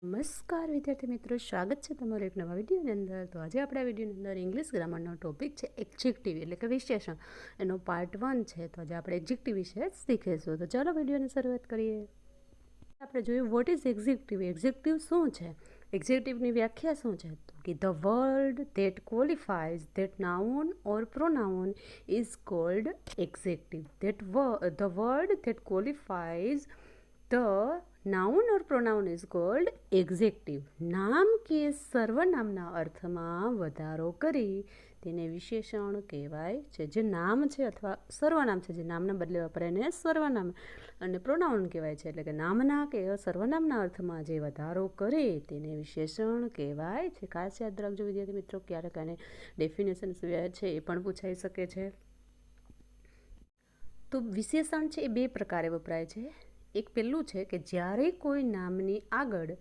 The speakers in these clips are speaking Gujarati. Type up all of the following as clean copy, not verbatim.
નમસ્કાર વિદ્યાર્થી મિત્રો, સ્વાગત છે તમારો એક નવા વિડીયોની અંદર. તો આજે આપણા વિડીયોની અંદર ઇંગ્લિશ ગ્રામરનો ટોપિક છે એક્જેક્ટિવ એટલે કે વિશેષણ. એનો પાર્ટ 1 છે. તો આજે આપણે એક્જેક્ટિવ વિશે શીખીશું. તો ચાલો વિડીયોની શરૂઆત કરીએ. આપણે જોયું વોટ ઇઝ એક્ઝેક્ટિવ. એક્ઝેક્ટિવ શું છે? એક્ઝેક્ટિવની વ્યાખ્યા શું છે? તો કે the word that qualifies that noun or pronoun is called adjective. The word that qualifies the noun or pronoun is called adjective. નામ કે સર્વનામના અર્થમાં વધારો કરી તેને વિશેષણ કહેવાય છે. જે નામ છે અથવા સર્વનામ છે, જે નામના બદલે વપરાય એને સર્વનામ અને પ્રોનાઉન કહેવાય છે. એટલે કે નામના કે સર્વનામના અર્થમાં જે વધારો કરે તેને વિશેષણ કહેવાય છે. ખાસ યાદ રાખજો વિદ્યાર્થી મિત્રો, ક્યારેક આને ડેફિનેશન છે એ પણ પૂછાઈ શકે છે. તો વિશેષણ છે એ બે પ્રકારે વપરાય છે. એક પહેલું છે કે જ્યારે કોઈ નામની આગળ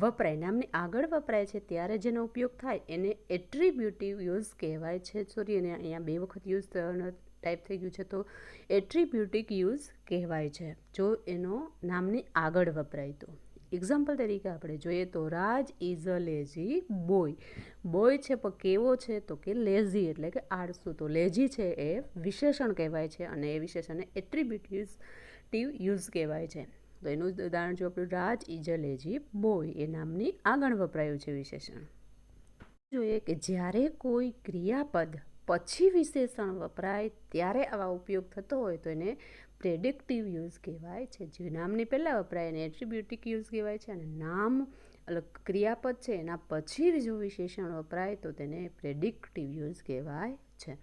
વપરાય છે ત્યારે જેનો ઉપયોગ થાય એને એટ્રીબ્યુટિવ યુઝ કહેવાય છે. સોરી, અને અહીંયા બે વખત યુઝ ટાઈપ થઈ ગયું છે, તો એટ્રીબ્યુટિક યુઝ કહેવાય છે જો એનો નામની આગળ વપરાય તો. એક્ઝામ્પલ તરીકે આપણે જોઈએ તો Raj is a lazy boy. Boy છે પણ કેવો છે? તો કે લેઝી એટલે કે આળસુ. તો લેઝી છે એ વિશેષણ કહેવાય છે અને એ વિશેષણને એટ્રીબ્યુટિવ યુઝ કહેવાય છે. તો એનું ઉદાહરણ જો આપણું રાજ ઇઝ અ લેઝી બોય એ નામની આગળ વપરાયું છે વિશેષણ. જોઈએ કે જ્યારે કોઈ ક્રિયાપદ પછી વિશેષણ વપરાય ત્યારે આવા ઉપયોગ થતો હોય તો એને પ્રેડિક્ટિવ યુઝ કહેવાય છે. જે નામની પહેલાં વપરાય એને એટ્રીબ્યુટિક યુઝ કહેવાય છે અને નામ ક્રિયાપદ છે એના પછી જો વિશેષણ વપરાય તો તેને પ્રેડિક્ટિવ યુઝ કહેવાય છે.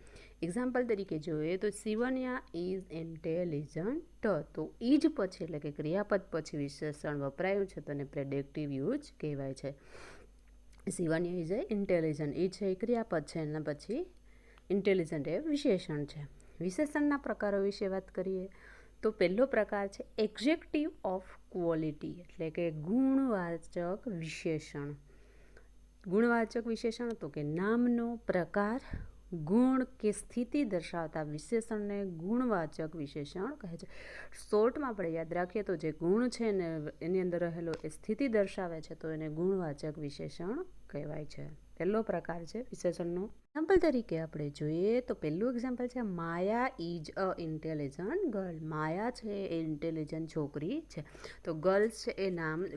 એક્ઝામ્પલ તરીકે જોઈએ તો શિવન્યા ઇઝ ઇન્ટેલિજન્ટ. તો ઇજ પછી એટલે કે ક્રિયાપદ પછી વિશેષણ વપરાયું છે તો એને પ્રેડિક્ટિવ યુઝ કહેવાય છે. શિવન્યા ઇઝ ઇન્ટેલિજન્ટ, એ છે એ ક્રિયાપદ છે, એના પછી ઇન્ટેલિજન્ટ એ વિશેષણ છે. વિશેષણના પ્રકારો વિશે વાત કરીએ તો પહેલો પ્રકાર છે એક્ઝેક્ટિવ ઓફ ક્વોલિટી એટલે કે ગુણવાચક વિશેષણ. ગુણવાચક વિશેષણ તો કે નામનો પ્રકાર, ગુણ કે સ્થિતિ દર્શાવતા વિશેષણને ગુણવાચક વિશેષણ કહે છે. શોર્ટમાં આપણે યાદ રાખીએ તો જે ગુણ છે ને એની અંદર રહેલો એ સ્થિતિ દર્શાવે છે તો એને ગુણવાચક વિશેષણ કહેવાય છે. પહેલો પ્રકાર છે વિશેષણનો. એક્ઝામ્પલ તરીકે આપણે જોઈએ તો પહેલું એક્ઝામ્પલ છે માયા ઇઝ અ ઇન્ટેલિજન્ટ ગર્લ. માયા છે એ ઇન્ટેલિજન્ટ છોકરી છે. તો ગર્લ્સ છે એ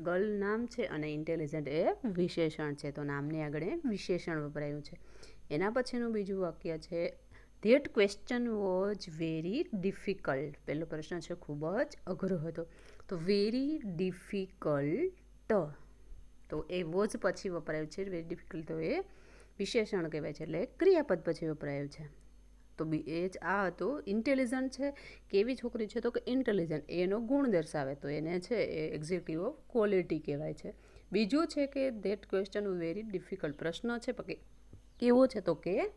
ગર્લ નામ છે અને ઇન્ટેલિજન્ટ એ વિશેષણ છે. તો નામની આગળ એ વિશેષણ વપરાયું છે. એના પછીનું બીજું વાક્ય છે that question was very difficult. પહેલો પ્રશ્ન છે ખૂબ જ અઘરો હતો. તો વેરી ડિફિકલ્ટ, તો એ વોઝ પછી વપરાયું છે. વેરી ડિફિકલ્ટ તો એ વિશેષણ કહેવાય છે એટલે ક્રિયાપદ પછી વપરાયું છે. તો એ જ આ હતો ઇન્ટેલિજન્ટ છે. કેવી છોકરી છે? તો કે ઇન્ટેલિજન્ટ, એનો ગુણ દર્શાવે તો એને છે એ એક્ઝેક્ટિવ ઓફ ક્વોલિટી કહેવાય છે. બીજું છે કે ધેટ ક્વેશ્ચન વેરી ડિફિકલ્ટ. પ્રશ્ન છે કે કેવો છે? તો કે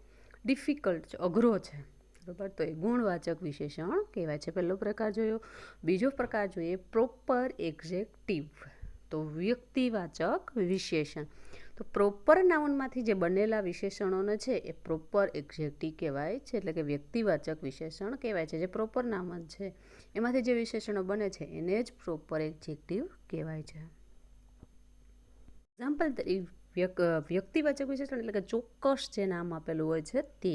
ડિફિકલ્ટ છે, અઘરો છે, બરાબર. તો એ ગુણવાચક વિશેષણ કહેવાય છે. પહેલો પ્રકાર જોયો. બીજો પ્રકાર જોઈએ પ્રોપર એક્ઝેક્ટિવ, તો વ્યક્તિવાચક વિશેષણ. તો પ્રોપર નાઉનમાંથી જે બનેલા વિશેષણોને છે એ પ્રોપર એક્ઝેક્ટિવ કહેવાય છે એટલે કે વ્યક્તિવાચક વિશેષણ કહેવાય છે. જે પ્રોપર નાઉન છે એમાંથી જે વિશેષણો બને છે એને જ પ્રોપર એક્ઝેક્ટિવ કહેવાય છે. એક્ઝામ્પલ તરીકે વ્યક્તિવાચક વિશેષણ એટલે કે ચોક્કસ જે નામ આપેલું હોય છે તે.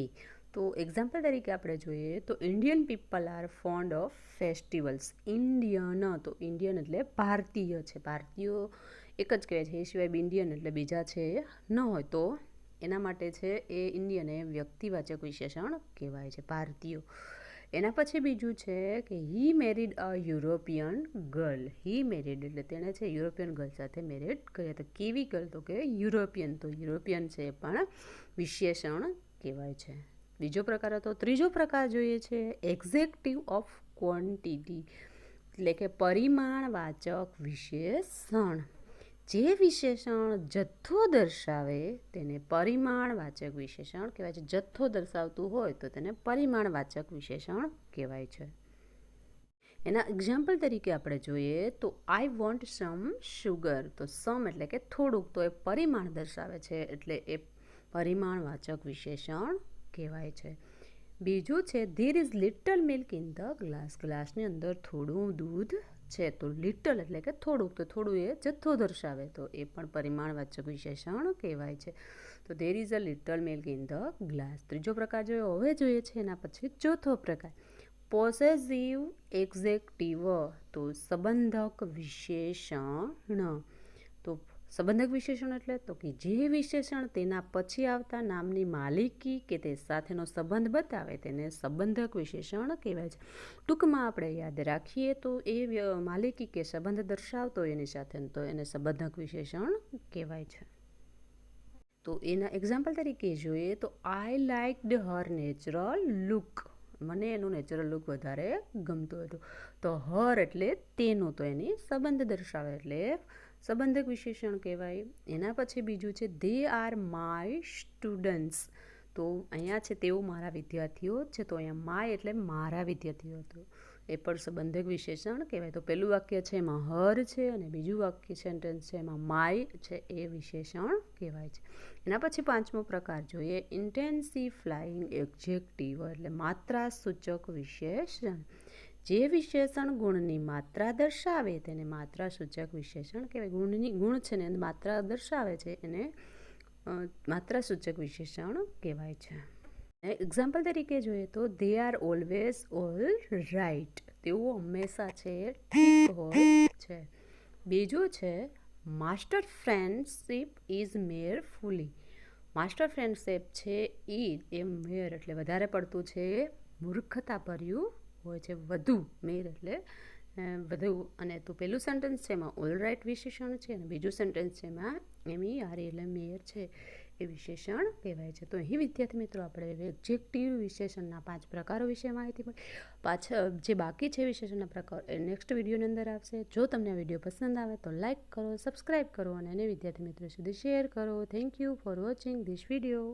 તો એક્ઝામ્પલ તરીકે આપણે જોઈએ તો Indian people are found of festivals. Indian, તો ઇન્ડિયન એટલે ભારતીય છે. ભારતીયો એક જ કહેવાય છે, એ સિવાય ઇન્ડિયન એટલે બીજા છે એ ન હોય તો એના માટે છે એ ઇન્ડિયન એ વ્યક્તિવાચક વિશેષણ કહેવાય છે, ભારતીયો. એના પછી બીજું છે કે હી મેરીડ અ યુરોપિયન ગર્લ. હી મેરીડ એટલે તેણે છે યુરોપિયન ગર્લ સાથે મેરીડ કર્યા. તો કેવી ગર્લ? તો કે યુરોપિયન. તો યુરોપિયન છે એ પણ વિશેષણ કહેવાય છે. બીજો પ્રકાર હતો. ત્રીજો પ્રકાર જોઈએ છે એક્ઝેક્ટિવ ઓફ ક્વોન્ટિટી એટલે કે પરિમાણવાચક વિશેષણ. જે વિશેષણ જથ્થો દર્શાવે તેને પરિમાણવાચક વિશેષણ કહેવાય છે. જથ્થો દર્શાવતું હોય તો તેને પરિમાણવાચક વિશેષણ કહેવાય છે. એના એક્ઝામ્પલ તરીકે આપણે જોઈએ તો આઈ વોન્ટ સમ શુગર. તો સમ એટલે કે થોડુંક, તો એ પરિમાણ દર્શાવે છે એટલે એ પરિમાણવાચક વિશેષણ કહેવાય છે. બીજું છે there is little milk in the glass. ગ્લાસની અંદર થોડું દૂધ છે તો લિટલ એટલે કે થોડુંક, તો થોડું એ જથ્થો દર્શાવે તો એ પણ પરિમાણવાચક વિશેષણ કહેવાય છે. તો there is a little milk in the glass. ત્રીજો પ્રકાર જોયો હવે જોઈએ છે એના પછી ચોથો પ્રકાર પોસેસિવ એક્ઝેક્ટિવ, તો સંબંધક વિશેષણ. તો સંબંધક વિશેષણ એટલે તો કે જે વિશેષણ તેના પછી આવતા નામની માલિકી કે તે સાથેનો સંબંધ બતાવે તેને સંબંધક વિશેષણ કહેવાય છે. ટૂંકમાં આપણે યાદ રાખીએ તો એ માલિકી કે સંબંધ દર્શાવતો એની સાથે તો એને સંબંધક વિશેષણ કહેવાય છે. તો એના એક્ઝામ્પલ તરીકે જોઈએ તો I liked Har natural look, મને એનું નેચરલ લુક વધારે ગમતું હતું. તો હર એટલે તેનું, તો એની સંબંધ દર્શાવે એટલે સંબંધક વિશેષણ કહેવાય. એના પછી બીજું છે દે આર માય સ્ટુડન્ટ્સ, તો અહીંયા છે તેઓ મારા વિદ્યાર્થીઓ છે, તો અહીંયા માય એટલે મારા વિદ્યાર્થીઓ હતું, એ પણ સંબંધક વિશેષણ કહેવાય. તો પહેલું વાક્ય છે એમાં હર છે અને બીજું વાક્ય સેન્ટેન્સ છે એમાં માય છે, એ વિશેષણ કહેવાય છે. એના પછી પાંચમો પ્રકાર જોઈએ ઇન્ટેન્સિફાઈંગ એડજેક્ટિવ એટલે માત્રા સૂચક વિશેષણ. જે વિશેષણ ગુણની માત્રા દર્શાવે તેને માત્રા સૂચક વિશેષણ કહેવાય. ગુણ છે ને માત્રા દર્શાવે છે એને માત્રા સૂચક વિશેષણ કહેવાય છે. એક્ઝામ્પલ તરીકે જોઈએ તો they are always all right, તેઓ હંમેશા છે ઠીક હોય છે. બીજું છે માસ્ટર ફ્રેન્ડશિપ ઇઝ મેર ફૂલી, માસ્ટર ફ્રેન્ડશિપ છે એ મેર એટલે વધારે પડતું છે મૂર્ખતા ભર્યું હોય છે, વધુ મેર એટલે વધુ. અને તો પહેલું સેન્ટેન્સ છે એમાં ઓલ રાઇટ વિશેષણ છે અને બીજું સેન્ટેન્સ છે એમાં MER એટલે મેર છે, એ વિશેષણ કહેવાય છે. તો અહીં વિદ્યાર્થી મિત્રો આપણે એડજેક્ટિવ વિશેષણના 5 પ્રકારો વિશે માહિતી મળી. પાછળ જે બાકી છે વિશેષણના પ્રકાર એ નેક્સ્ટ વિડીયોની અંદર આવશે. જો તમને આ વિડીયો પસંદ આવે તો લાઇક કરો, સબસ્ક્રાઈબ કરો અને એને વિદ્યાર્થી મિત્રો સુધી શેર કરો. Thank you for watching this video.